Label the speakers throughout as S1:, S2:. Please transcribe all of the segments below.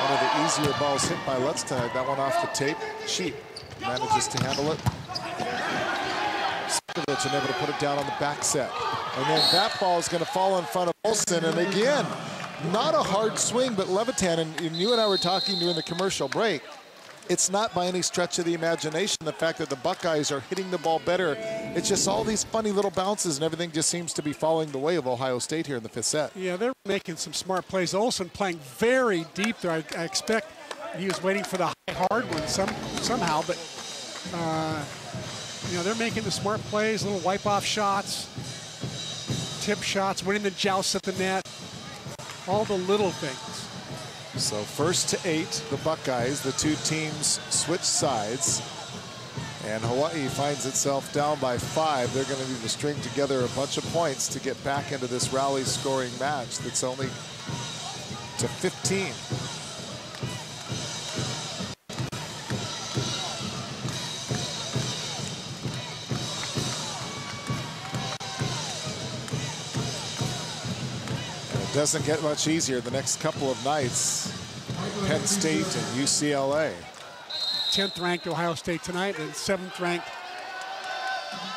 S1: One of the easier balls hit by Lutz tonight. That one off the tape. Cheap manages to handle it. Sarkovic unable to put it down on the back set. And then that ball is going to fall in front of Olsen. And again, not a hard swing, but Levitan, and you and I were talking during the commercial break, it's not by any stretch of the imagination the fact that the Buckeyes are hitting the ball better. It's just all these funny little bounces, and everything just seems to be falling the way of Ohio State here in the 5th set.
S2: Yeah, they're making some smart plays. Olsen playing very deep there. I expect he was waiting for the high hard one somehow, but you know, they're making the smart plays, little wipe-off shots, tip shots, winning the joust at the net, all the little things.
S1: So 1st to 8, the Buckeyes. The two teams switch sides. And Hawaii finds itself down by 5. They're going to need to string together a bunch of points to get back into this rally scoring match that's only to 15. Doesn't get much easier the next couple of nights. Penn State and UCLA.
S2: 10th ranked Ohio State tonight, and 7th ranked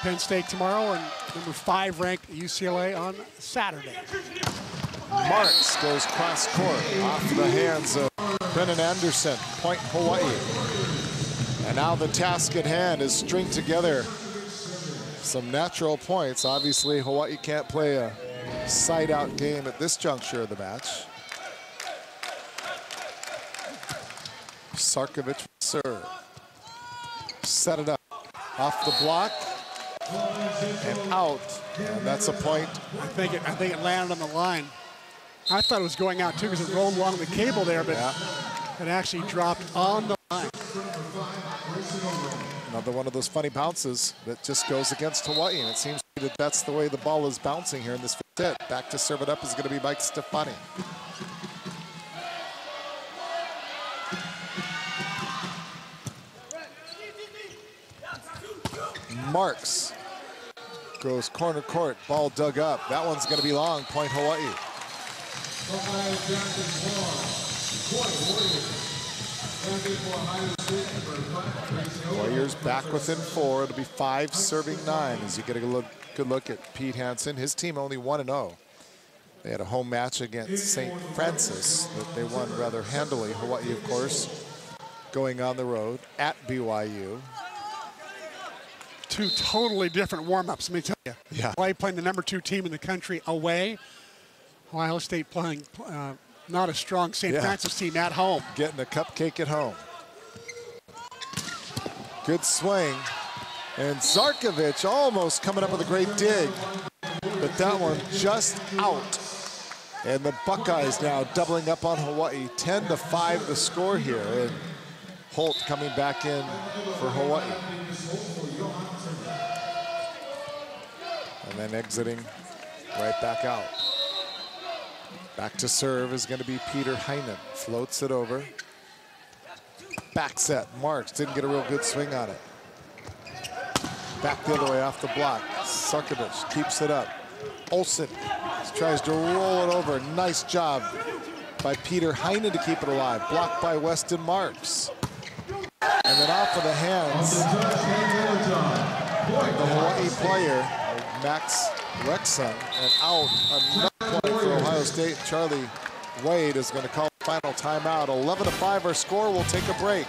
S2: Penn State tomorrow, and number 5 ranked UCLA on Saturday.
S1: Marks goes cross court off the hands of Brennan Anderson. Point Hawaii. And now the task at hand is string together some natural points. Obviously, Hawaii can't play a side-out game at this juncture of the match. Sarkovic serve. Set it up. Off the block. And out. And that's a point.
S2: I think it landed on the line. I thought it was going out too because it rolled along the cable there, but it actually dropped on the line.
S1: Another one of those funny bounces that just goes against Hawaii, and it seems that that's the way the ball is bouncing here in this 5th set. Back to serve it up is going to be Mike Stefani. Marks goes corner court, ball dug up. That one's going to be long, point Hawaii. Warriors back within 4. It'll be 5 serving 9 as you get a good look at Pete Hansen. His team only 1-0. They had a home match against St. Francis that they won rather handily. Hawaii, of course, going on the road at BYU.
S2: 2 totally different warm-ups, let me tell you.
S1: Yeah.
S2: Hawaii playing the number 2 team in the country away. Ohio State playing not a strong St. Francis team at home.
S1: Getting a cupcake at home. Good swing. And Zarkovic almost coming up with a great dig. But that one just out. And the Buckeyes now doubling up on Hawaii. 10-5 the score here. And Holt coming back in for Hawaii. And then exiting right back out. Back to serve is going to be Peter Heinen. Floats it over. Back set. Marks didn't get a real good swing on it. Back the other way off the block. Sarkovic keeps it up. Olsen tries to roll it over. Nice job by Peter Heinen to keep it alive. Blocked by Weston Marks. And then off of the hands of the Hawaii player, Max Rexon, and out. Another point for Ohio State. Charlie Wade is going to call the final timeout. 11-5 our score. We'll take a break.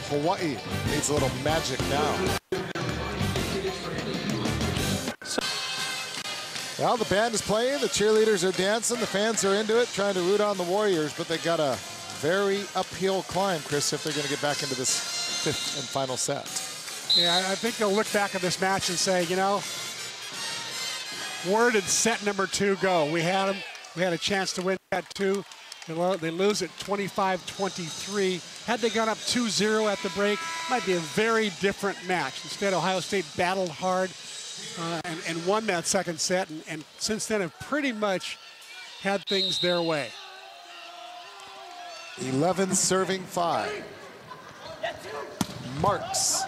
S1: Hawaii needs a little magic now. Well, the band is playing, the cheerleaders are dancing, the fans are into it, trying to root on the Warriors, but they got a very uphill climb, Chris, if they're going to get back into this 5th and final set.
S2: Yeah, I think they'll look back at this match and say, you know, where did set number 2 go? We had them. We had a chance to win that 2. They lose at 25-23. Had they gone up 2-0 at the break, might be a very different match. Instead, Ohio State battled hard and won that 2nd set, and since then have pretty much had things their way.
S1: 11 serving 5. Marks.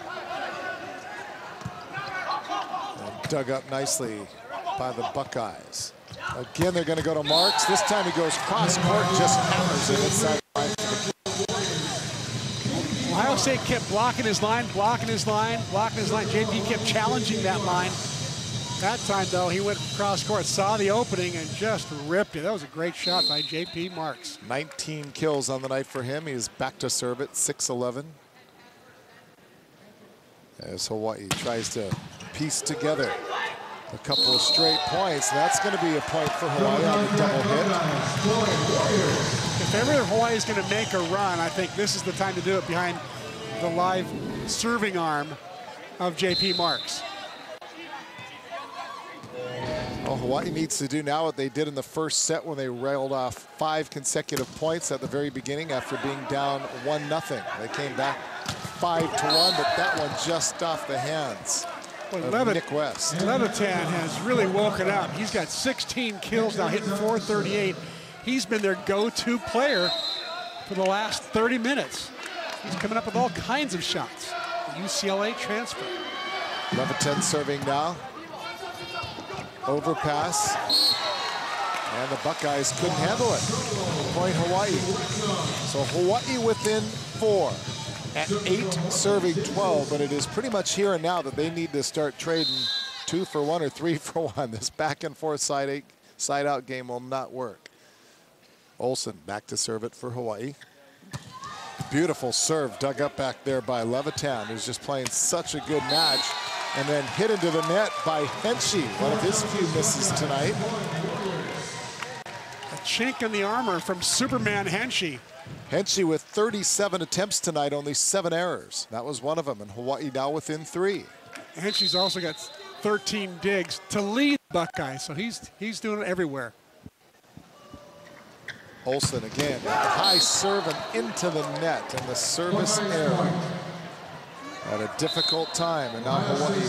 S1: And dug up nicely by the Buckeyes. Again, they're going to go to Marks. This time he goes cross court, just hammers it inside the
S2: Ohio State kept blocking his line, blocking his line, blocking his line. JP kept challenging that line. That time, though, he went cross court, saw the opening, and just ripped it. That was a great shot by JP Marks.
S1: 19 kills on the night for him. He is back to serve it, 6-11. As Hawaii tries to piece together a couple of straight points. That's going to be a point for Hawaii on the double hit.
S2: If ever Hawaii is going to make a run, I think this is the time to do it behind the live serving arm of JP Marks.
S1: Well, Hawaii needs to do now what they did in the first set when they railed off 5 consecutive points at the very beginning after being down 1-0. They came back 5-1, but that one just off the hands of Nick West.
S2: Levitan has really woken up. He's got 16 kills now, hitting .438. He's been their go-to player for the last 30 minutes. He's coming up with all kinds of shots. The UCLA transfer.
S1: Levitan serving now. Overpass. And the Buckeyes couldn't handle it. Point Hawaii. So Hawaii within 4 at 8, serving 12. But it is pretty much here and now that they need to start trading 2 for 1 or 3 for 1. This back and forth side out game will not work. Olsen back to serve it for Hawaii. Beautiful serve dug up back there by Levitan, who's just playing such a good match. And then hit into the net by Henshey, one of his few misses tonight.
S2: A chink in the armor from Superman Henshey.
S1: Henshey with 37 attempts tonight, only 7 errors. That was one of them, and Hawaii now within 3.
S2: Henshey's also got 13 digs to lead Buckeyes, so he's doing it everywhere.
S1: Olsen again, high serve and into the net, and the service error. At a difficult time, and now Hawaii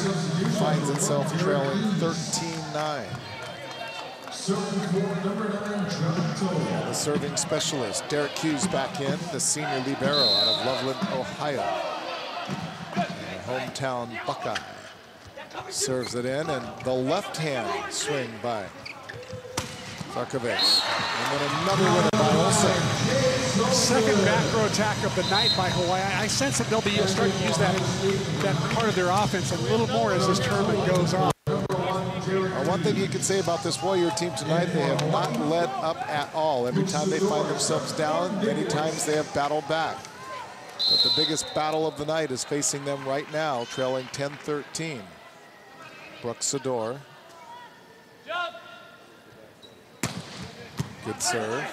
S1: finds itself trailing 13-9. The serving specialist, Derek Hughes, back in, the senior libero out of Loveland, Ohio. And the hometown Buckeye serves it in, and the left hand swing by Zarkovich. And then another winner by Olsen.
S2: Second back row attack of the night by Hawaii. I sense that they'll be starting to use that part of their offense a little more as this tournament goes on.
S1: One thing you can say about this Warrior team tonight, they have not let up at all. Every time they find themselves down, many times they have battled back. But the biggest battle of the night is facing them right now, trailing 10-13. Brooks Sador. Good serve.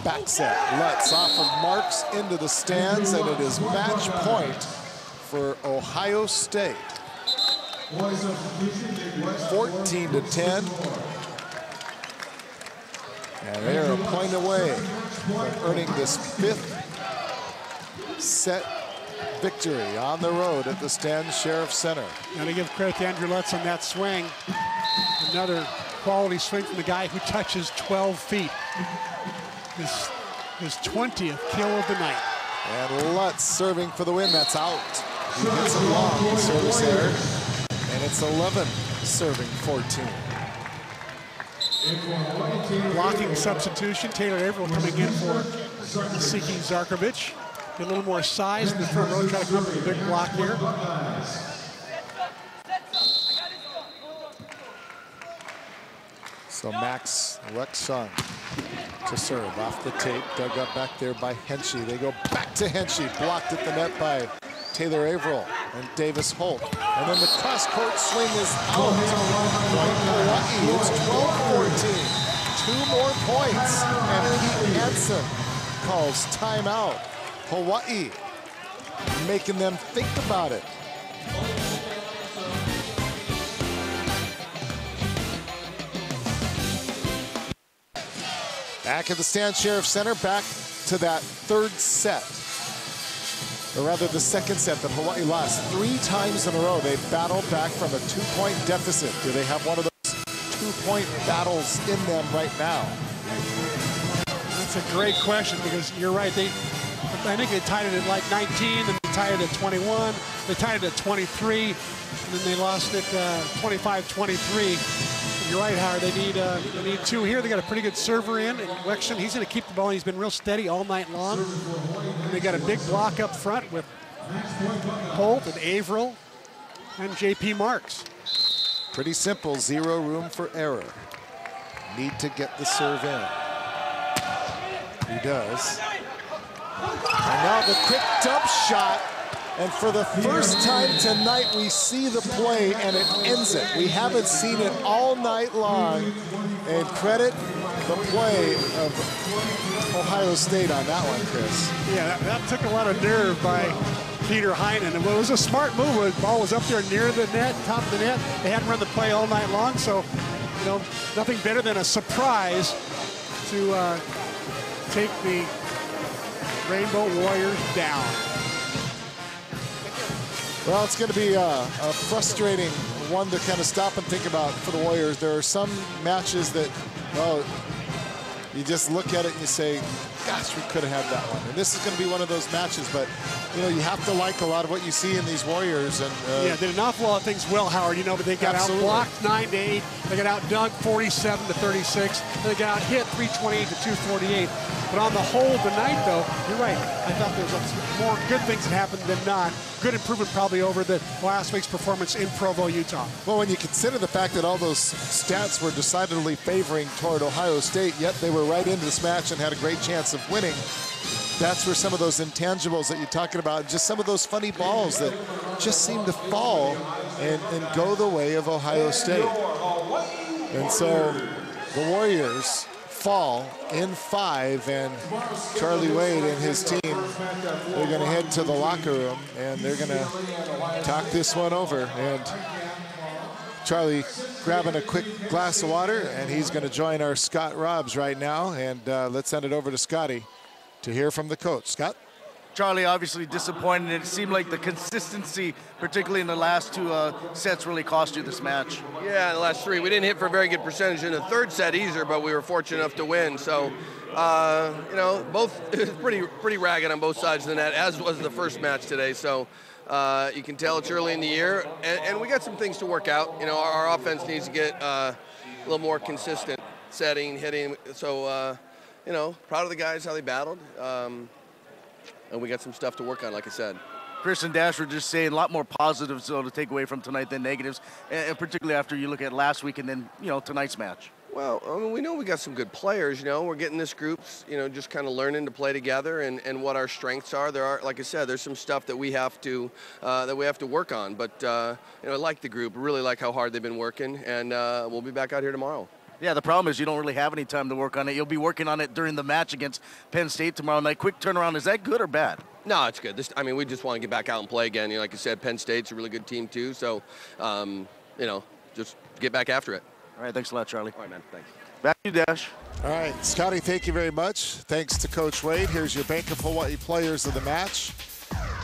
S1: Back set, Lutz off of Marks into the stands, and it is match point for Ohio State. 14-10. And they are a point away from earning this 5th set victory on the road at the Stan Sheriff Center.
S2: And to give credit to Andrew Lutz on that swing. Another quality swing from the guy who touches 12 feet. His 20th kill of the night.
S1: And Lutz serving for the win. That's out. He hits it long. Service error. And it's 11 serving 14.
S2: Blocking substitution. Taylor Averill coming in for Siki Zarkovich. Get a little more size in the front row. Try to come up with a big block here.
S1: So Max Lexon to serve off the tape, dug up back there by Henshey. They go back to Henshey, blocked at the net by Taylor Averill and Davis Holt. And then the cross-court swing is out. Point Hawaii, it's 12-14. 2 more points, and Pete Hansen calls timeout. Hawaii making them think about it. Back at the Stan Sheriff Center, back to that 3rd set. Or rather, the 2nd set that Hawaii lost 3 times in a row. They battled back from a 2-point deficit. Do they have one of those 2-point battles in them right now?
S2: That's a great question, because you're right. I think they tied it at like 19, and they tied it at 21. They tied it at 23, and then they lost it 25-23 in You're right, Howard. They need two here. They got a pretty good server in, and Wexton, he's going to keep the ball. He's been real steady all night long. And they got a big block up front with Holt and Averill and J.P. Marks.
S1: Pretty simple, zero room for error. Need to get the serve in. He does. And now the quick dump shot. And for the first time tonight, we see the play and it ends it. We haven't seen it all night long. And credit the play of Ohio State on that one, Chris.
S2: Yeah, that took a lot of nerve by Peter Heinen. And it was a smart move. The ball was up there near the net, top of the net. They hadn't run the play all night long, so nothing better than a surprise to take the Rainbow Warriors down.
S1: Well, it's going to be a frustrating one to kind of stop and think about for the Warriors. There are some matches that, well, you just look at it and you say, gosh, we could have had that one. And this is going to be one of those matches, but you have to like a lot of what you see in these Warriors. And
S2: yeah, they did an awful lot of things well, Howard. But they got outblocked 9-8. They got outdunked 47-36. They got out hit 328-248. But on the whole tonight, though, you're right. I thought there was more good things that happened than not. Good improvement probably over the last week's performance in Provo, Utah.
S1: Well, when you consider the fact that all those stats were decidedly favoring toward Ohio State, yet they were right into this match and had a great chance of winning, that's where some of those intangibles that you're talking about, just some of those funny balls that just seem to fall and go the way of Ohio State. And so the Warriors fall in 5, and Charlie Wade and his team, they're going to head to the locker room and they're going to talk this one over. And Charlie grabbing a quick glass of water, and he's going to join our Scott Robbs right now. And let's send it over to Scotty to hear from the coach. Scott?
S3: Charlie, obviously disappointed. It seemed like the consistency, particularly in the last two sets, really cost you this match.
S4: Yeah, the last 3. We didn't hit for a very good percentage in the third set either, but we were fortunate enough to win. So, both it was pretty ragged on both sides of the net, as was the first match today. So, you can tell it's early in the year, and we got some things to work out. Our offense needs to get a little more consistent setting, hitting. So, proud of the guys, how they battled. And we got some stuff to work on, like I said.
S3: Chris and Dash were just saying a lot more positives to take away from tonight than negatives, and particularly after you look at last week and then, tonight's match.
S4: Well, we know we got some good players, We're getting this group, just kind of learning to play together and what our strengths are. There are, like I said, there's some stuff that we have to work on. But, I like the group. Really like how hard they've been working, and we'll be back out here tomorrow.
S3: Yeah, the problem is you don't really have any time to work on it. You'll be working on it during the match against Penn State tomorrow night. Quick turnaround, is that good or bad?
S4: No, it's good. We just want to get back out and play again. Like I said, Penn State's a really good team too. So, just get back after it.
S3: All right, thanks a lot, Charlie.
S4: All right, man, thanks.
S3: Back to you, Dash.
S1: All right, Scotty, thank you very much. Thanks to Coach Wade. Here's your Bank of Hawaii players of the match.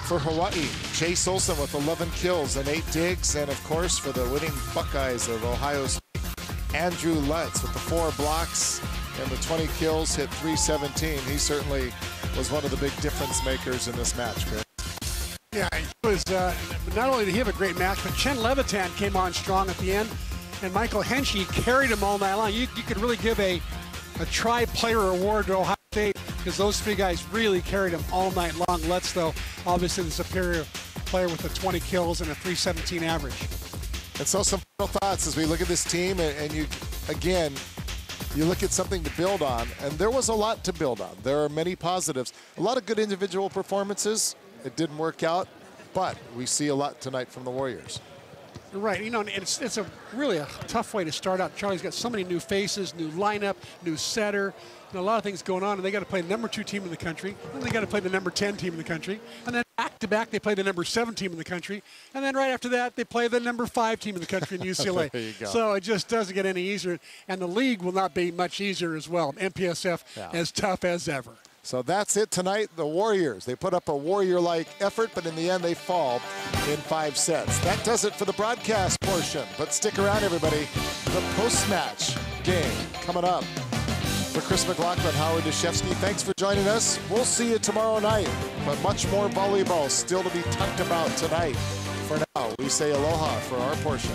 S1: For Hawaii, Chase Olson with 11 kills and 8 digs. And, of course, for the winning Buckeyes of Ohio State, Andrew Lutz with the 4 blocks and the 20 kills, hit .317. He certainly was one of the big difference makers in this match, Chris.
S2: Yeah, it was, not only did he have a great match, but Chen Levitan came on strong at the end, and Michael Henschke carried him all night long. You could really give a tri-player award to Ohio State because those 3 guys really carried him all night long. Lutz, though, obviously the superior player with the 20 kills and a .317 average.
S1: And so some final thoughts as we look at this team, and you look at something to build on, and there was a lot to build on. There are many positives, a lot of good individual performances. It didn't work out, but we see a lot tonight from the Warriors.
S2: Right, it's really a tough way to start out. Charlie's got so many new faces, new lineup, new setter, a lot of things going on, and they got to play the number 2 team in the country, and they got to play the number 10 team in the country, and then back-to-back they play the number 7 team in the country, and then right after that they play the number 5 team in the country in UCLA.
S1: There you go.
S2: So it just doesn't get any easier, and the league will not be much easier as well. MPSF as tough as ever.
S1: So that's it tonight. The Warriors, they put up a Warrior-like effort, but in the end they fall in 5 sets. That does it for the broadcast portion, but stick around, everybody. The post-match game coming up. For Chris McLaughlin, Howard Deshevsky, thanks for joining us. We'll see you tomorrow night, but much more volleyball still to be talked about tonight. For now, we say aloha for our portion.